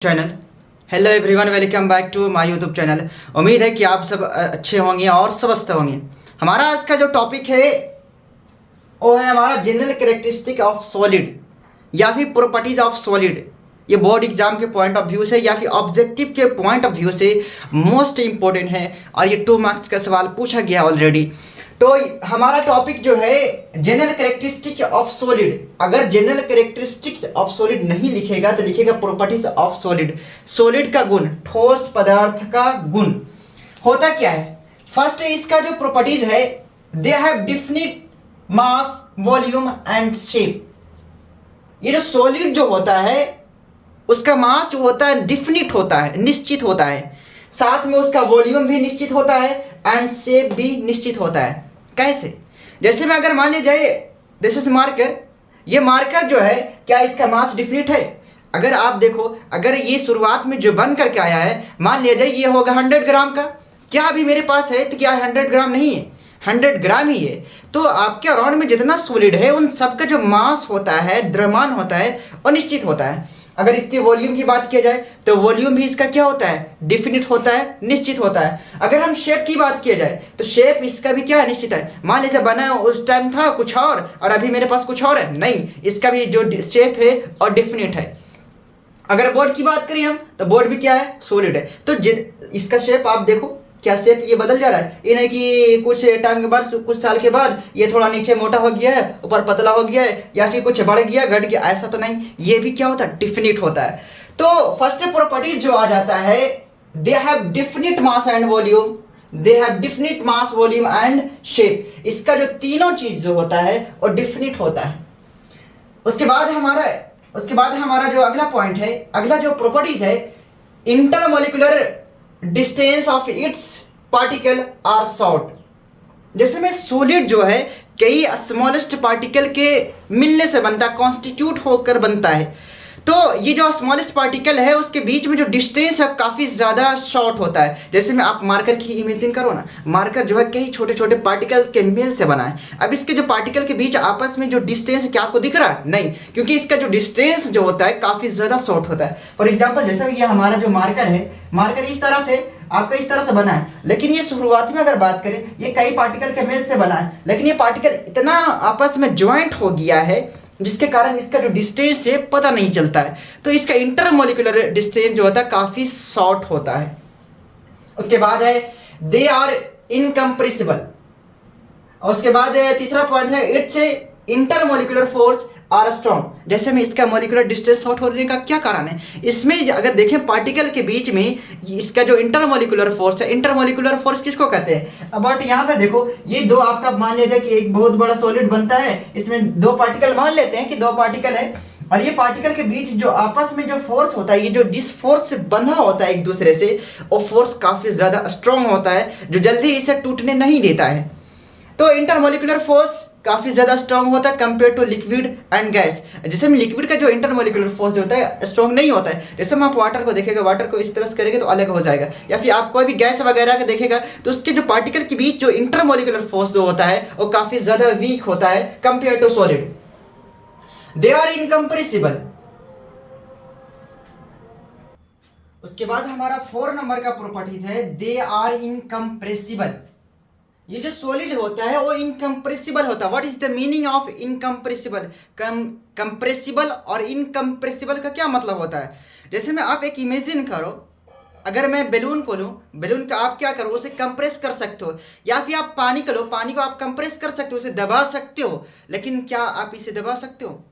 Channel. Hello everyone, welcome back to my YouTube channel. उम्मीद है कि आप सब अच्छे होंगे और स्वस्थ होंगे। हमारा आज का जो टॉपिक है वो है हमारा जनरल कैरेक्टरिस्टिक ऑफ सॉलिड या फिर प्रॉपर्टीज ऑफ सॉलिड। ये बोर्ड एग्जाम के पॉइंट ऑफ व्यू से या फिर ऑब्जेक्टिव के पॉइंट ऑफ व्यू से मोस्ट इंपॉर्टेंट है और ये 2 मार्क्स का सवाल पूछा गया ऑलरेडी। तो हमारा टॉपिक जो है जनरल कैरेक्टरिस्टिक्स ऑफ सॉलिड। अगर जनरल कैरेक्टरिस्टिक्स ऑफ सॉलिड नहीं लिखेगा तो लिखेगा प्रॉपर्टीज ऑफ सॉलिड। सॉलिड का गुण, ठोस पदार्थ का गुण होता क्या है। फर्स्ट इसका जो प्रॉपर्टीज है, they have definite mass, volume and shape. ये जो सॉलिड जो होता है उसका मास जो होता है डिफिनिट होता है, निश्चित होता है, साथ में उसका वॉल्यूम भी निश्चित होता है एंड शेप भी निश्चित होता है। कैसे? जैसे में अगर मान लिया जाए दिस इज मार्कर, ये मार्कर जो है क्या इसका मास डिफिनिट है? अगर आप देखो, अगर ये शुरुआत में जो बन करके आया है, मान लिया जाए ये होगा 100 ग्राम का, क्या अभी मेरे पास है तो क्या 100 ग्राम नहीं है, 100 ग्राम ही है। तो आपके अराउंड में जितना सॉलिड है उन सबका जो मास होता है, द्रव्यमान होता है, वो निश्चित होता है। अगर इसके वॉल्यूम की बात किया जाए तो वॉल्यूम भी इसका क्या होता है, डिफिनिट होता है, निश्चित होता है। अगर हम शेप की बात किया जाए तो शेप इसका भी क्या है, निश्चित है। मान लीजिए बना उस टाइम था कुछ और अभी मेरे पास कुछ और है, नहीं, इसका भी जो शेप है और डिफिनिट है। अगर बोर्ड की बात करें हम तो बोर्ड भी क्या है, सॉलिड है। तो इसका शेप आप देखो, क्या शेप ये बदल जा रहा है। ये नहीं कि कुछ टाइम के बाद, कुछ साल के बाद ये थोड़ा नीचे मोटा हो गया है, ऊपर पतला हो गया है, या फिर कुछ बढ़ गया, घट गया, ऐसा तो नहीं। ये भी क्या होता है, डिफिनिट होता है। तो फर्स्ट प्रॉपर्टीज जो आ जाता है, they have definite mass and volume, they have definite mass, volume and shape. इसका जो तीनों चीज जो होता है वो डिफिनिट होता है। उसके बाद हमारा जो अगला पॉइंट है, अगला जो प्रॉपर्टीज है, intermolecular distance of its particle are short. जैसे में सॉलिड जो है कई स्मॉलेस्ट पार्टिकल के मिलने से बनता है, कॉन्स्टिट्यूट होकर बनता है। तो ये जो स्मॉलेस्ट पार्टिकल है उसके बीच में जो डिस्टेंस है काफ़ी ज़्यादा शॉर्ट होता है। जैसे में आप मार्कर की इमेजिन करो ना, मार्कर जो है कई छोटे छोटे पार्टिकल के मेल से बना है। अब इसके जो पार्टिकल के बीच आपस में जो डिस्टेंस, क्या आपको दिख रहा है? नहीं, क्योंकि इसका जो डिस्टेंस जो होता है काफ़ी ज़्यादा शॉर्ट होता है। फॉर एग्जाम्पल जैसे ये हमारा जो मार्कर है, मार्कर इस तरह से आपका इस तरह से बना है, लेकिन ये शुरुआत में अगर बात करें ये कई पार्टिकल के मेल से बना है, लेकिन ये पार्टिकल इतना आपस में ज्वाइंट हो गया है जिसके कारण इसका जो डिस्टेंस है पता नहीं चलता है। तो इसका इंटरमोलिकुलर डिस्टेंस जो होता है काफी शॉर्ट होता है। उसके बाद है दे आर इनकम्प्रेसिबल। और उसके बाद तीसरा पॉइंट है its intermolecular force are strong. जैसे में इसका मोलिकुलर डिस्टेंस शॉर्ट होने का क्या कारण है, इसमें अगर देखें पार्टिकल के बीच में इसका जो इंटरमोलिकुलर फोर्स है, इंटरमोलिकुलर फोर्स किसको कहते हैं। बट यहाँ पर देखो ये दो, आपका मान लीजिए कि एक बहुत बड़ा सॉलिड बनता है, इसमें दो पार्टिकल, मान लेते हैं कि दो पार्टिकल है, और ये पार्टिकल के बीच जो आपस में जो फोर्स होता है, ये जो जिस फोर्स से बंधा होता है एक दूसरे से, वो फोर्स काफी ज्यादा स्ट्रॉन्ग होता है जो जल्दी इसे टूटने नहीं देता है। तो इंटरमोलिकुलर फोर्स काफी ज्यादा स्ट्रॉन्ग होता है compare to liquid and gas. जैसे में लिक्विड का जो इंटरमोलिकुलर फोर्स होता है स्ट्रॉन्ग नहीं होता है। जैसे हम आप वाटर को देखेगा, वाटर को इस तरह से करेंगे तो अलग हो जाएगा, या फिर आप कोई भी गैस वगैरह का देखेगा तो उसके जो पार्टिकल के बीच जो इंटरमोलिकुलर फोर्स जो होता है वो काफी ज्यादा वीक होता है compare to solid. They are incompressible. उसके बाद हमारा 4 नंबर का प्रॉपर्टीज है, दे आर इनकम्प्रेसिबल। ये जो सॉलिड होता है वो इनकम्प्रेसिबल होता है। What is the meaning of incompressible? Compressible और इनकम्प्रेसिबल का क्या मतलब होता है? जैसे में आप एक इमेजिन करो, अगर मैं बैलून को लूँ, बैलून का आप क्या करो, उसे कंप्रेस कर सकते हो, या फिर आप पानी को लो, पानी को आप कंप्रेस कर सकते हो, उसे दबा सकते हो, लेकिन क्या आप इसे दबा सकते हो?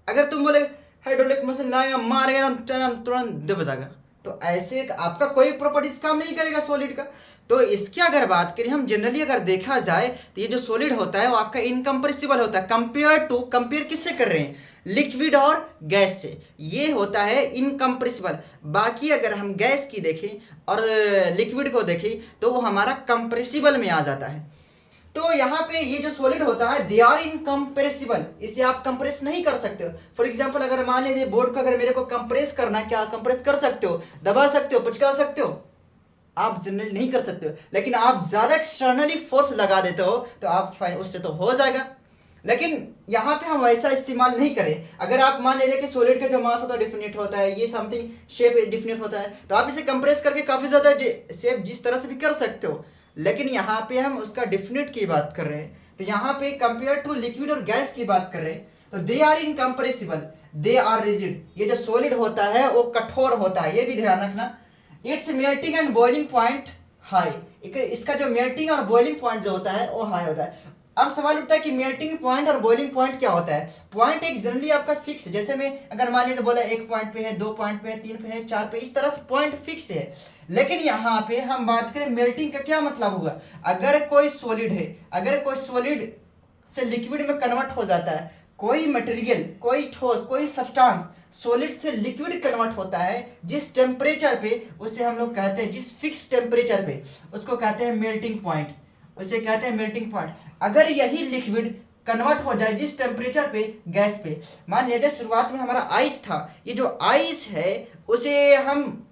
अगर तुम बोले हाइड्रोलिक मशीन लाएगा, मारेगा, तुरंत दब जाएगा, तो ऐसे आपका कोई प्रॉपर्टीज काम नहीं करेगा सॉलिड का। तो इसकी अगर बात करें हम जनरली, अगर देखा जाए तो ये जो सॉलिड होता है वो आपका इनकम्प्रेसिबल होता है। कंपेयर किससे कर रहे हैं? लिक्विड और गैस से। ये होता है इनकम्प्रेसिबल। बाकी अगर हम गैस की देखें और लिक्विड को देखें तो वो हमारा कंप्रेसिबल में आ जाता है। तो यहाँ पे ये जो सॉलिड होता है दे आर इनकम्प्रेसिबल, इसे आप कंप्रेस नहीं कर सकते हो। फॉर एग्जांपल अगर मान लीजिए बोर्ड को अगर मेरे को कंप्रेस करना है, क्या कंप्रेस कर सकते हो? दबा सकते हो, पुचका सकते हो? आप जनरली नहीं कर सकते हो, लेकिन आप ज्यादा एक्सटर्नली फोर्स लगा देते हो तो आप उससे तो हो जाएगा। लेकिन यहाँ पे हम वैसा इस्तेमाल नहीं करें। अगर आप मान लीजिए कि सॉलिड का जो मास होता है डिफिनिट होता है, ये समथिंग शेप डिफिनिट होता है, तो आप इसे कंप्रेस करके काफ़ी ज़्यादा शेप जिस तरह से भी कर सकते हो, लेकिन यहाँ पे हम उसका डिफिनिट की बात कर रहे हैं। तो यहाँ पे कंपेयर टू लिक्विड और गैस की बात कर रहे हैं, तो they are incompressible, they are rigid. ये जो सॉलिड होता है वो कठोर होता है, ये भी ध्यान रखना। It's melting and boiling point high, इसका जो मेल्टिंग और बॉइलिंग पॉइंट जो होता है वो हाई होता है। अब सवाल उठता है कि मेल्टिंग पॉइंट और बॉइलिंग पॉइंट क्या होता है। पॉइंट एक जनरली आपका फिक्स, जैसे मैं अगर मान लीजिए बोला 1 पॉइंट पे है, 2 पॉइंट पे है, 3 पे है, 4 पे, इस तरह से पॉइंट फिक्स है। लेकिन यहाँ पे हम बात करें मेल्टिंग का, क्या मतलब हुआ, अगर कोई सॉलिड है, अगर कोई सॉलिड से लिक्विड में कन्वर्ट हो जाता है, कोई मटेरियल, कोई ठोस, कोई सब्सटेंस सॉलिड से लिक्विड कन्वर्ट होता है जिस टेम्परेचर पे, उसे हम लोग कहते हैं, जिस फिक्स टेम्परेचर पे, उसको कहते हैं मेल्टिंग पॉइंट, उसे कहते हैं मेल्टिंग पॉइंट। अगर यही लिक्विड कन्वर्ट हो जाए जिस टेम्परेचर पे, गैस पे, मान लीजिए शुरुआत में हमारा आइस था, ये जो आइस है उसे हम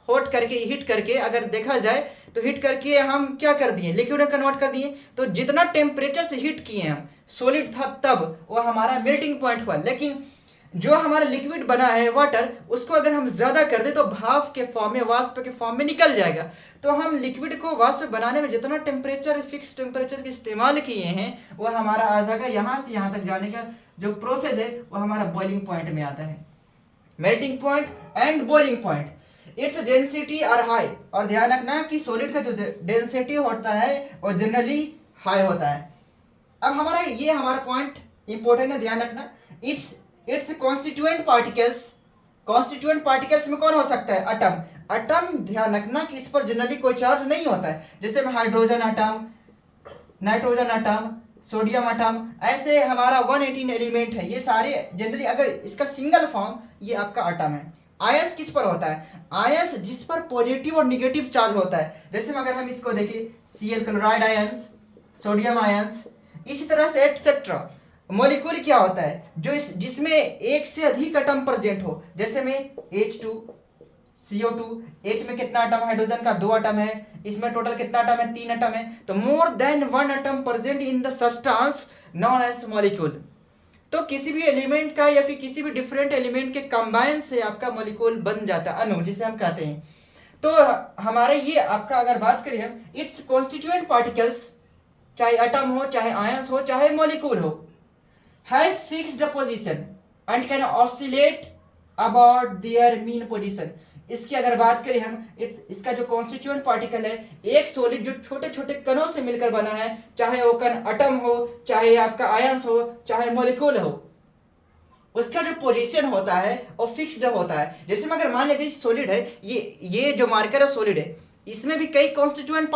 हॉट करके, हीट करके अगर देखा जाए तो हीट करके हम क्या कर दिए, लिक्विड में कन्वर्ट कर दिए। तो जितना टेम्परेचर से हीट किए हम, सॉलिड था तब, वो हमारा मेल्टिंग पॉइंट हुआ। लेकिन जो हमारा लिक्विड बना है वाटर, उसको अगर हम ज्यादा कर दे तो भाप के फॉर्म में, वाष्प के फॉर्म में निकल जाएगा। तो हम लिक्विड को वाष्प बनाने में जितना टेम्परेचर, फिक्स टेम्परेचर के इस्तेमाल किए हैं, वो हमारा आ जाएगा, यहाँ से यहाँ तक जाने का जो प्रोसेस है वो हमारा बॉइलिंग पॉइंट में आता है। Melting point and boiling point, its density are high. और ध्यान रखना कि सॉलिड का जो डेंसिटी होता है वो जनरली हाई होता है। अब हमारा ये हमारा पॉइंट इंपॉर्टेंट है, ध्यान रखना। It's constituent particles, constituent particles में कौन हो सकता है, एटम। एटम ध्यान रखना कि इस पर जनरली कोई चार्ज नहीं होता है, जैसे में hydrogen atom, nitrogen atom, sodium atom, ऐसे हमारा 118 एलिमेंट है, ये सारे जनरली अगर इसका सिंगल फॉर्म, ये आपका एटम है। आयंस किस पर होता है, आयंस जिस पर पॉजिटिव और नेगेटिव चार्ज होता है, जैसे में अगर हम इसको देखें, Cl chloride ions, sodium ions, इसी तरह से एटसेट्रा। मॉलिक्यूल क्या होता है, जो जिसमें एक से अधिक एटम प्रेजेंट हो, जैसे में H2, CO2, H में कितना एटम, हाइड्रोजन का 2 एटम है, इसमें टोटल कितना एटम है, 3 एटम है। तो more than 1 atom present in the substance known as molecule. तो किसी भी एलिमेंट का या फिर किसी भी डिफरेंट एलिमेंट के कंबाइन से आपका मॉलिक्यूल बन जाता है, अणु जिसे हम कहते हैं। तो हमारे ये आपका अगर बात करें हम, इट्स कॉन्स्टिट्यूएंट पार्टिकल्स, चाहे एटम हो, चाहे आयंस हो, चाहे मॉलिक्यूल हो, have fixed position and can oscillate about their mean position। इसकी अगर बात करें हम, इसका जो कॉन्स्टिट्यूएंट पार्टिकल है, एक सॉलिड जो छोटे छोटे कणों से मिलकर बना है, चाहे वो कण एटम हो, चाहे आपका आयंस हो, चाहे मॉलिक्यूल हो, उसका जो पोजीशन होता है वो फिक्स्ड होता है। जैसे में अगर मान लीजिए सॉलिड है, ये जो मार्कर है सॉलिड है, इसमें भी कई कॉन्स्टिट्यूएंट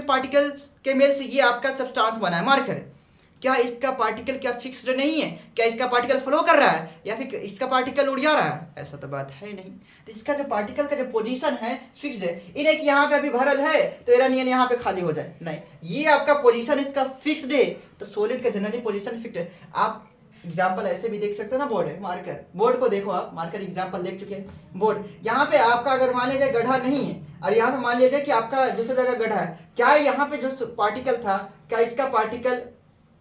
पार्टिकल के मेल से ये आपका सब्सटेंस बना है, मार्कर है। क्या इसका पार्टिकल क्या फिक्स्ड नहीं है, क्या इसका पार्टिकल फ्लो कर रहा है या फिर इसका पार्टिकल उड़ जा रहा है, ऐसा तो बात है नहीं। तो इसका जो पार्टिकल का जो पोजीशन है फिक्स्ड है, इन्हें कि यहाँ पे अभी भरल है तो इरानियन यहाँ पे खाली हो जाए, नहीं, ये आपका पोजीशन इसका फिक्स्ड है। तो सॉलिड का जनरली पोजीशन फिक्स्ड है। आप एग्जाम्पल ऐसे भी देख सकते हो ना, बोर्ड है, मार्कर, बोर्ड को देखो आप, मार्कर एग्जाम्पल देख चुके हैं। बोर्ड यहाँ पे आपका अगर मान लीजिए गड्ढा नहीं है और यहाँ पे मान लीजिए कि आपका दूसरी जगह गड्ढा है, क्या यहाँ पे जो पार्टिकल था, क्या इसका पार्टिकल,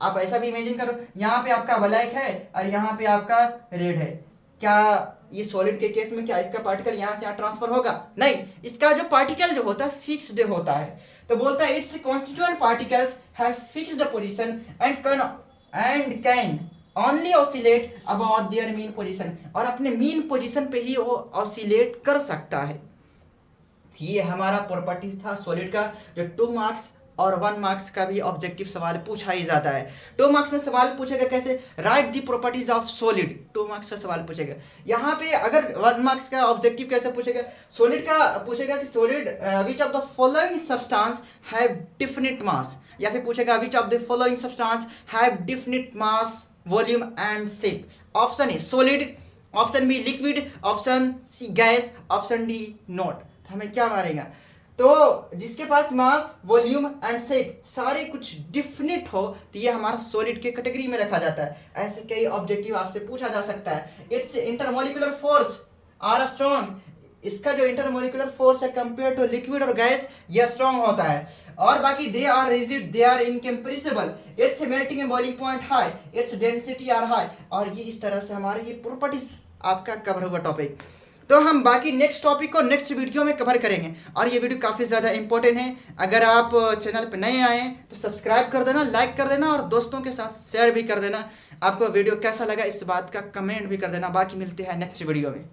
आप ऐसा भी इमेजिन करो, यहाँ पे आपका ब्लैक है और यहाँ पे आपका रेड है, क्या ये सॉलिड के केस में क्या इसका पार्टिकल यहाँ से यहाँ ट्रांसफर होगा, नहीं, इसका जो पार्टिकल जो होता है फिक्स्ड होता है। तो बोलता है it's constituent particles have fixed position and can only oscillate about their mean position, और अपने मीन पोजीशन पे ही वो ऑसिलेट कर सकता है। ये हमारा प्रॉपर्टीज था सॉलिड का, जो 2 मार्क्स और 1 मार्क्स का भी ऑब्जेक्टिव सवाल पूछा ही जाता है। 2 मार्क्स में सवाल पूछेगा कैसे, right the properties of solid, 2 marks का सवाल पूछेगा। यहाँ पे अगर 1 मार्क्स का ऑब्जेक्टिव कैसे पूछेगा, सॉलिड का पूछेगा कि solid which of the following substance have definite mass, या फिर पूछेगा which of the following substance have definite mass, volume and shape. Option A solid, option B liquid, option C gas, option D not. हमें क्या मारेगा, तो जिसके पास mass, volume and shape सारे कुछ डिफिनिट हो तो ये हमारा सॉलिड के कैटेगरी में रखा जाता है। ऐसे कई ऑब्जेक्टिव आपसे पूछा जा सकता है। Its intermolecular force are strong, इसका जो इंटरमोलिकुलर फोर्स है कंपेयर टू लिक्विड और गैस यह स्ट्रॉन्ग होता है। और बाकी they are rigid, they are incompressible, its melting and boiling point high, its density are high. और ये इस तरह से हमारे ये प्रॉपर्टीज आपका कवर होगा टॉपिक। तो हम बाकी नेक्स्ट टॉपिक को नेक्स्ट वीडियो में कवर करेंगे। और ये वीडियो काफ़ी ज़्यादा इंपॉर्टेंट है। अगर आप चैनल पर नए आए तो सब्सक्राइब कर देना, लाइक कर देना और दोस्तों के साथ शेयर भी कर देना। आपको वीडियो कैसा लगा इस बात का कमेंट भी कर देना। बाकी मिलते हैं नेक्स्ट वीडियो में।